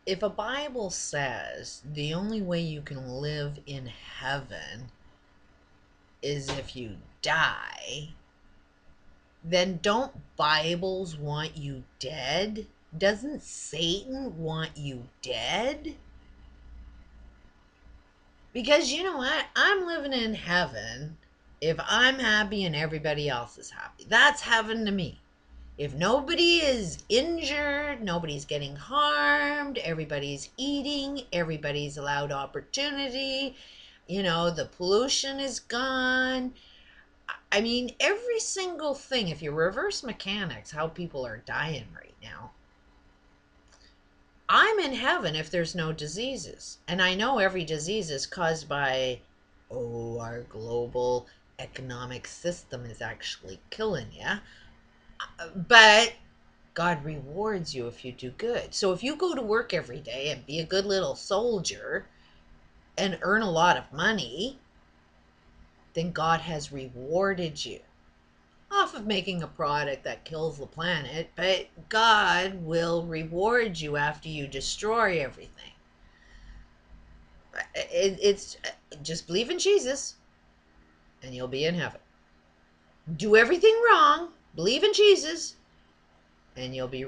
if a Bible says the only way you can live in heaven is if you die, then don't Bibles want you dead? Doesn't Satan want you dead? Because you know what? I'm living in heaven if I'm happy and everybody else is happy. That's heaven to me. If nobody is injured, nobody's getting harmed, everybody's eating, everybody's allowed opportunity, the pollution is gone. I mean, every single thing, if you reverse mechanics, how people are dying right now, I'm in heaven if there's no diseases. And I know every disease is caused by, our global economic system is actually killing you. But God rewards you if you do good. So if you go to work every day and be a good little soldier and earn a lot of money, then God has rewarded you. Off of making a product that kills the planet, but God will reward you after you destroy everything. It's just believe in Jesus and you'll be in heaven. Do everything wrong, believe in Jesus, and you'll be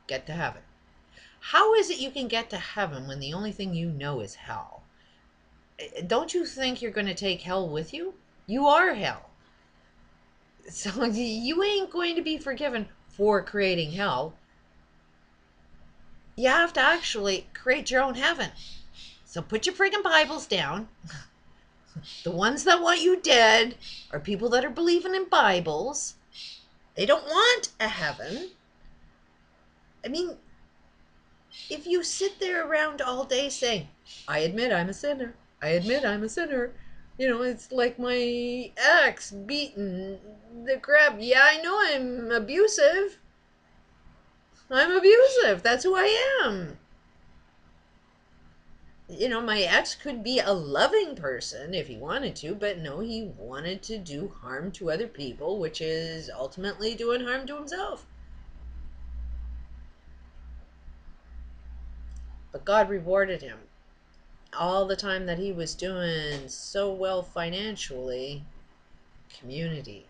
get to heaven. How is it you can get to heaven when the only thing you know is hell? Don't you think you're going to take hell with you? You are hell. So you ain't going to be forgiven for creating hell. You have to actually create your own heaven. So put your friggin' Bibles down. The ones that want you dead are people that are believing in Bibles. They don't want a heaven. I mean, if you sit there around all day saying, I admit I'm a sinner, I admit I'm a sinner, it's like my ex beating the crap. Yeah, I know I'm abusive. I'm abusive. That's who I am. My ex could be a loving person if he wanted to, but no, he wanted to do harm to other people, which is ultimately doing harm to himself. But God rewarded him. All the time that he was doing so well financially, community,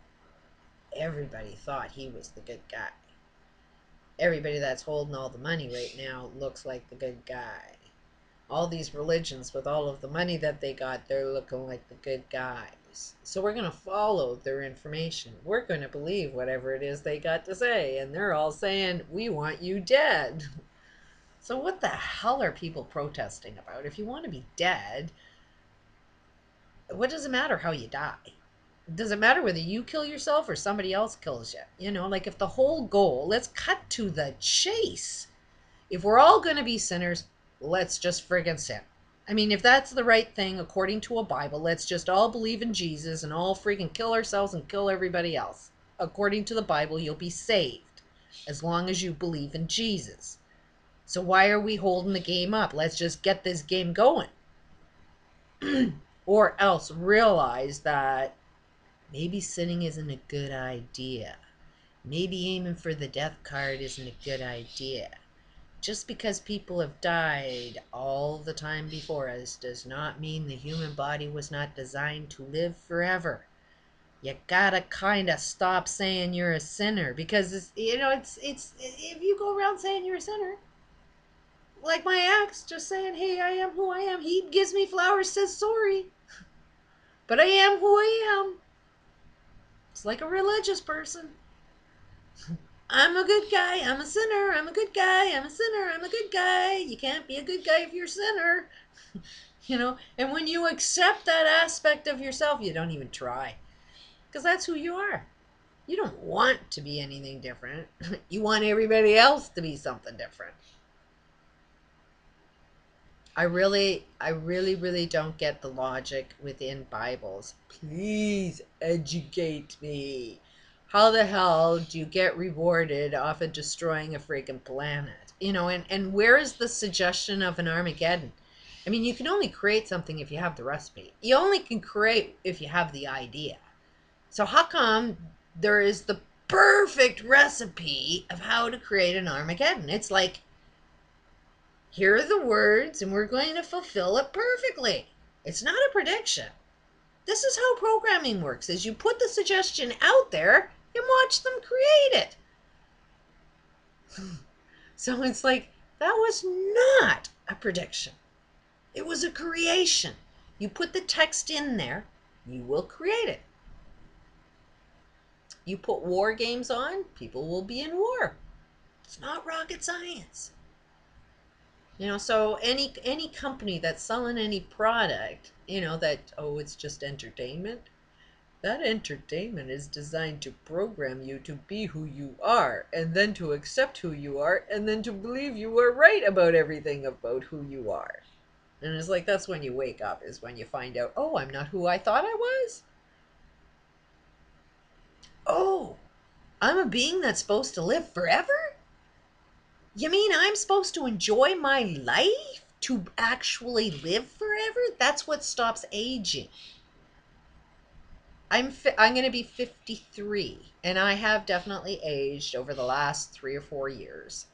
everybody thought he was the good guy. Everybody that's holding all the money right now looks like the good guy. All these religions, with all of the money that they got, they're looking like the good guys. So we're going to follow their information. We're going to believe whatever it is they got to say. And they're all saying, we want you dead. So what the hell are people protesting about? If you want to be dead, what does it matter how you die? Does it matter whether you kill yourself or somebody else kills you? Like if the whole goal, let's cut to the chase. If we're all going to be sinners, let's just friggin' sin. I mean, if that's the right thing according to a Bible, let's just all believe in Jesus and all freaking kill ourselves and kill everybody else. According to the Bible, you'll be saved as long as you believe in Jesus. So why are we holding the game up? Let's just get this game going. Or else realize that maybe sinning isn't a good idea. Maybe aiming for the death card isn't a good idea. Just because people have died all the time before us does not mean the human body was not designed to live forever. You gotta kind of stop saying you're a sinner, because it's if you go around saying you're a sinner, like my ex just saying, hey, I am who I am. He gives me flowers, says sorry, but I am who I am. It's like a religious person. I'm a good guy, I'm a sinner, I'm a good guy, I'm a sinner, I'm a good guy. You can't be a good guy if you're a sinner. And when you accept that aspect of yourself, you don't even try. Because that's who you are. You don't want to be anything different. You want everybody else to be something different. I really don't get the logic within Bibles. Please educate me. How the hell do you get rewarded off of destroying a freaking planet? And where is the suggestion of an Armageddon? I mean, you can only create something if you have the recipe. You only can create if you have the idea. So how come there is the perfect recipe of how to create an Armageddon? It's like Here are the words, and we're going to fulfill it perfectly. It's not a prediction. This is how programming works, is you put the suggestion out there and watch them create it. So it's like, that was not a prediction. It was a creation. You put the text in there, you will create it. You put war games on, people will be in war. It's not rocket science. So any company that's selling any product, that, oh, it's just entertainment. That entertainment is designed to program you to be who you are, and then to accept who you are, and then to believe you are right about everything about who you are. And it's like, that's when you wake up, is when you find out, oh, I'm not who I thought I was. Oh, I'm a being that's supposed to live forever? You mean I'm supposed to enjoy my life to actually live forever? That's what stops aging. I'm going to be 53, and I have definitely aged over the last 3 or 4 years.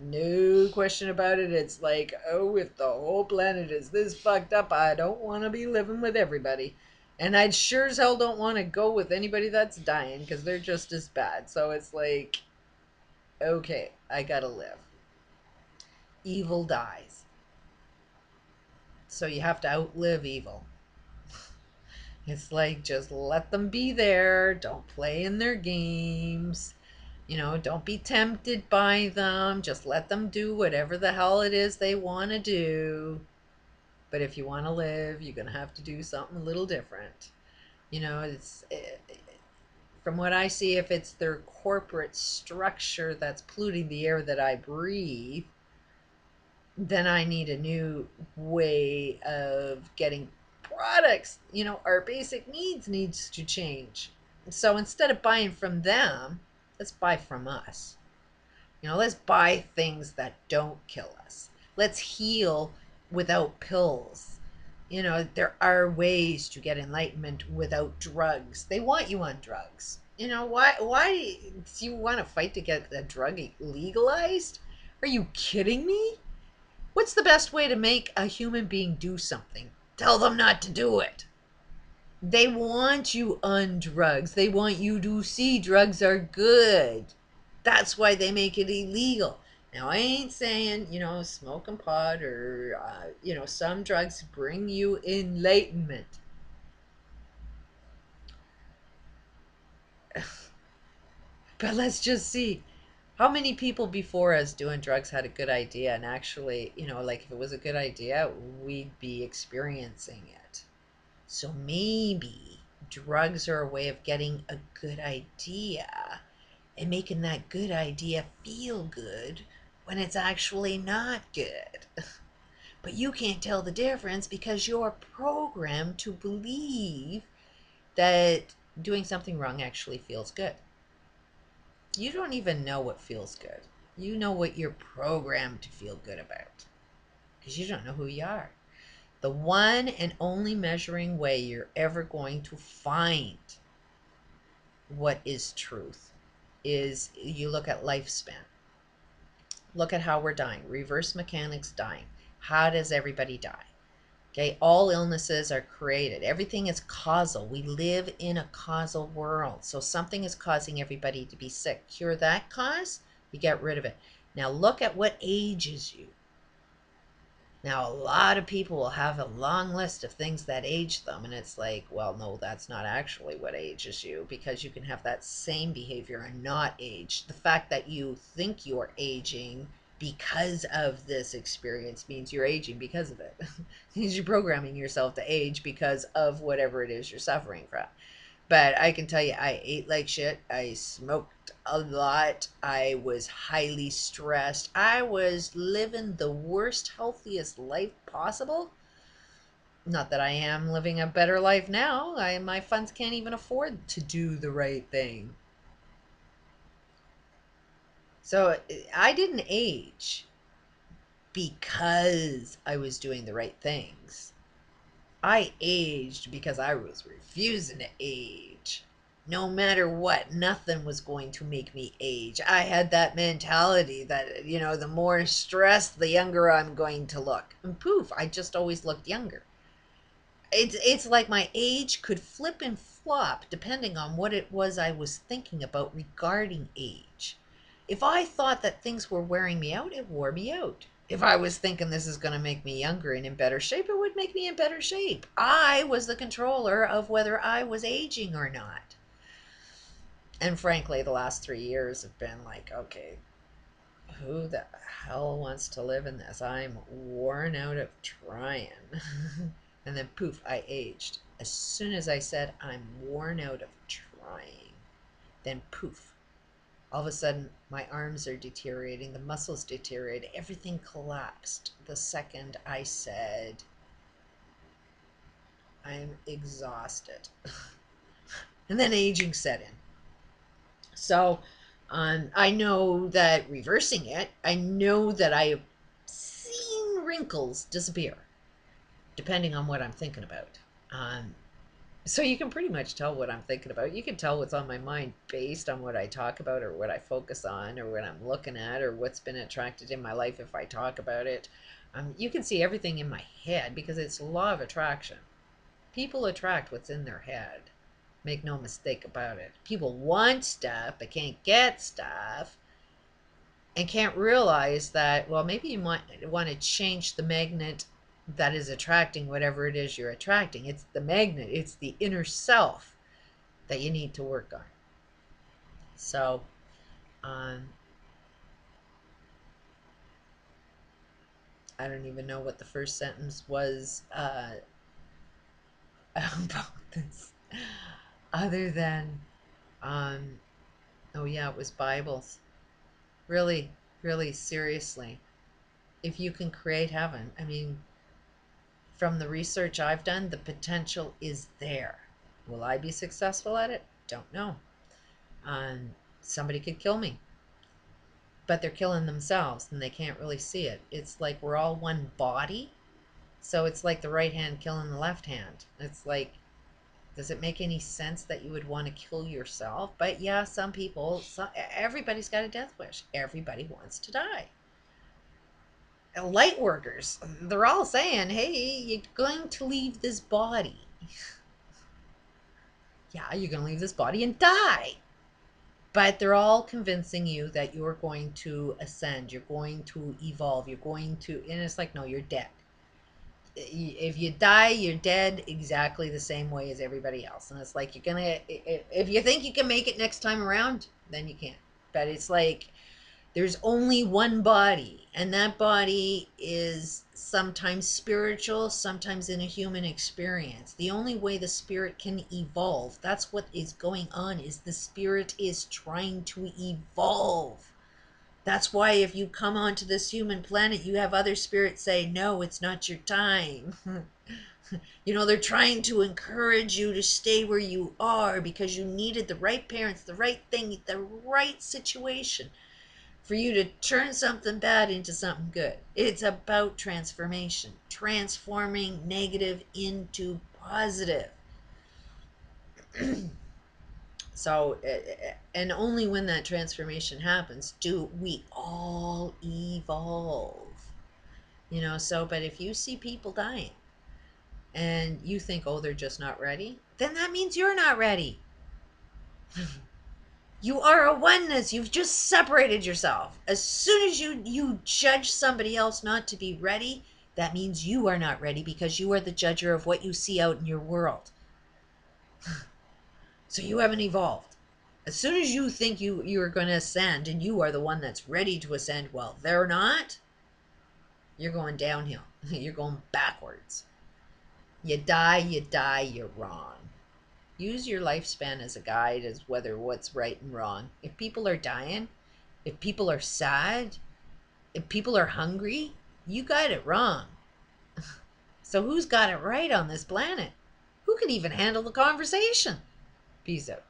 No question about it. It's like, oh, if the whole planet is this fucked up, I don't want to be living with everybody. And I sure as hell don't want to go with anybody that's dying, because they're just as bad. So it's like, okay, I gotta live. Evil dies. So you have to outlive evil. It's like, just let them be there. Don't play in their games. Don't be tempted by them. Just let them do whatever the hell it is they want to do. But if you want to live, you're going to have to do something a little different. It's from what I see, if it's their corporate structure that's polluting the air that I breathe, then I need a new way of getting products. Our basic needs to change. So instead of buying from them, let's buy from us. Let's buy things that don't kill us. Let's heal without pills. There are ways to get enlightenment without drugs. They want you on drugs. Why do you want to fight to get a drug legalized? Are you kidding me? What's the best way to make a human being do something? Tell them not to do it. They want you on drugs. They want you to see drugs are good. That's why they make it illegal. Now, I ain't saying, smoking pot or, some drugs bring you enlightenment. But let's just see. How many people before us doing drugs had a good idea, and actually, like, if it was a good idea, we'd be experiencing it. So maybe drugs are a way of getting a good idea and making that good idea feel good when it's actually not good. But you can't tell the difference because you're programmed to believe that doing something wrong actually feels good. You don't even know what feels good. You know what you're programmed to feel good about because you don't know who you are. The one and only measuring way you're ever going to find what is truth is you look at lifespan. Look at how we're dying. Reverse mechanics dying. How does everybody die? Okay, all illnesses are created. Everything is causal. We live in a causal world. So something is causing everybody to be sick. Cure that cause, you get rid of it. Now look at what ages you. Now, a lot of people will have a long list of things that age them, and it's like, well, no, that's not actually what ages you, because you can have that same behavior and not age. The fact that you think you're aging because of this experience means you're aging because of it. Means you're programming yourself to age because of whatever it is you're suffering from. But I can tell you, I ate like shit. I smoked a lot. I was highly stressed. I was living the worst, healthiest life possible. Not that I am living a better life now. My funds can't even afford to do the right thing. So I didn't age because I was doing the right things. I aged because I was refusing to age. No matter what, nothing was going to make me age. I had that mentality that, the more stressed, the younger I'm going to look. And poof, I just always looked younger. It's like my age could flip and flop depending on what it was I was thinking about regarding age. If I thought that things were wearing me out, it wore me out. If I was thinking this is going to make me younger and in better shape, it would make me in better shape. I was the controller of whether I was aging or not. And frankly, the last 3 years have been like, okay, who the hell wants to live in this? I'm worn out of trying. And then poof, I aged. As soon as I said I'm worn out of trying, then poof, all of a sudden my arms are deteriorating, the muscles deteriorated, everything collapsed the second I said I'm exhausted. And then aging set in. So I know that reversing it, I know that I have seen wrinkles disappear depending on what I'm thinking about. So you can pretty much tell what I'm thinking about. You can tell what's on my mind based on what I talk about or what I focus on or what I'm looking at or what's been attracted in my life if I talk about it. You can see everything in my head because it's law of attraction. People attract what's in their head. Make no mistake about it. People want stuff but can't get stuff and can't realize that, well, maybe you might want to change the magnet that is attracting whatever it is you're attracting. It's the magnet, it's the inner self that you need to work on. So, I don't even know what the first sentence was about this, other than, oh yeah, it was Bibles. Really, really, seriously. If you can create heaven, I mean, from the research I've done, the potential is there. Will I be successful at it? Don't know. Somebody could kill me, but they're killing themselves and they can't really see it. It's like we're all one body. So it's like the right hand killing the left hand. It's like, does it make any sense that you would want to kill yourself? But yeah, some people, everybody's got a death wish. Everybody wants to die. Light workers, they're all saying, hey, you're going to leave this body. Yeah, you're going to leave this body and die. But they're all convincing you that you're going to ascend, you're going to evolve, you're going to, and it's like, no, you're dead. If you die, you're dead exactly the same way as everybody else. And it's like, you're going to, if you think you can make it next time around, then you can't. But it's like, there's only one body, and that body is sometimes spiritual, sometimes in a human experience. The only way the spirit can evolve, that's what is going on, is the spirit is trying to evolve. That's why if you come onto this human planet, you have other spirits say, no, it's not your time. They're trying to encourage you to stay where you are because you needed the right parents, the right thing, the right situation for you to turn something bad into something good. It's about transformation, transforming negative into positive. So, and only when that transformation happens do we all evolve. But if you see people dying and you think, oh, they're just not ready, then that means you're not ready. You are a oneness. You've just separated yourself. As soon as you judge somebody else not to be ready, that means you are not ready because you are the judger of what you see out in your world. So you haven't evolved. As soon as you think you are going to ascend and you are the one that's ready to ascend, well, they're not, you're going downhill. You're going backwards. You die, you're wrong. Use your lifespan as a guide as whether what's right and wrong. If people are dying, if people are sad, if people are hungry, you got it wrong. So who's got it right on this planet? Who can even handle the conversation? Peace out.